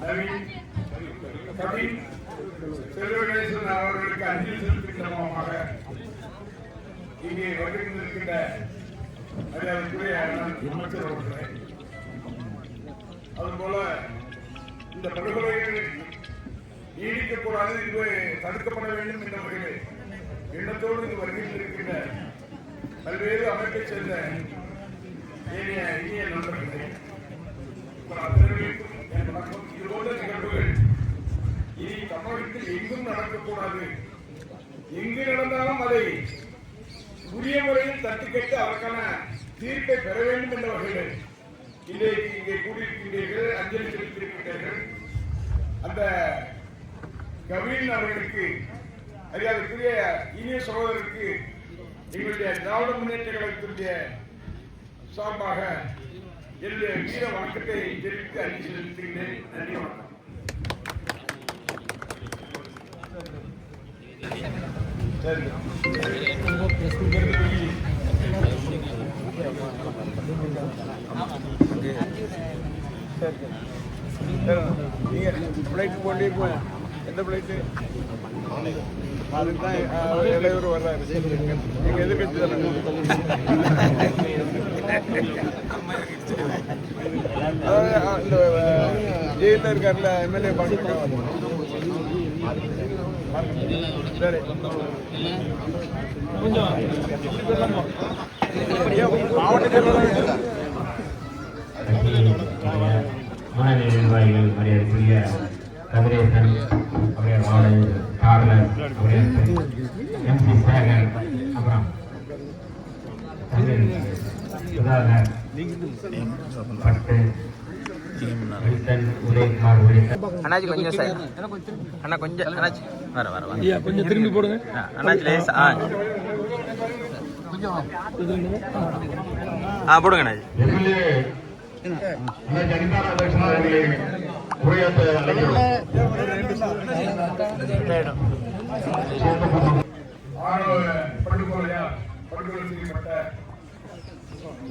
கவின் செல்வகணேசன் அவர்களுக்கு அஞ்சலி செலுத்துகின்ற மூலமாக இங்கே வருகின்ற மரியாதைக்குரிய அமைச்சர் அவர்களே, அதுபோல இந்த படுகொலைகள் நீடிக்கக்கூடாது, இது தடுக்கப்பட வேண்டும் என்ற வகையில் எண்ணத்தோடு இது வருகின்ற பல்வேறு அமைப்பைச் சேர்ந்த இனிய நண்பர்களே, வணக்கம். இதுபோன்ற நிகழ்வுகள் இனி தமிழகத்தில் எங்கும் நடக்கக்கூடாது. எங்கு நடந்தாலும் அதை உரிய முறையில் தட்டி கேட்டு அதற்கான தீர்ப்பை பெற வேண்டும் என்ற வகையில் இன்றைக்கு இங்கே கூடியிருக்கின்றீர்கள், அஞ்சலி செலுத்தியிருக்கின்றீர்கள். அந்த கவின் அவர்களுக்கு மரியாதைக்குரிய இனிய சகோதரருக்கு எங்களுடைய திராவிட முன்னேற்ற கழகத்தினுடைய சார்பாக என்னுடைய வீர வணக்கத்தை தெரிவித்து அஞ்சலி செலுத்துகிறேன். நன்றி, வணக்கம். பிளைட் போட்டிருக்கோம். எந்த பிளைட்டு? அதுதான் இளையவர் வர்றாரு. எங்க எதிர்கட்சி தானே. இந்த ஜெயில இருக்காருல எம்எல்ஏ பார்க்க. சரி, மாவட்ட செயலாளர் மாநில நிர்வாகிகள், மரியாதைக்குரிய கதிரேசன் அவருடைய காவலர், எம்பி சேகர், அப்புறம் சுதாகர் பட்டு, உதயகுமார் உள்ளிட்ட அண்ணாச்சி கொஞ்சம் சார், அண்ணா கொஞ்சம் அண்ணாச்சி வர வர வர கொஞ்சம் திரும்பி போடுங்க. அண்ணாச்சி லேஸ் போடுங்க அண்ணாச்சி. படுகொலை செய்யப்பட்ட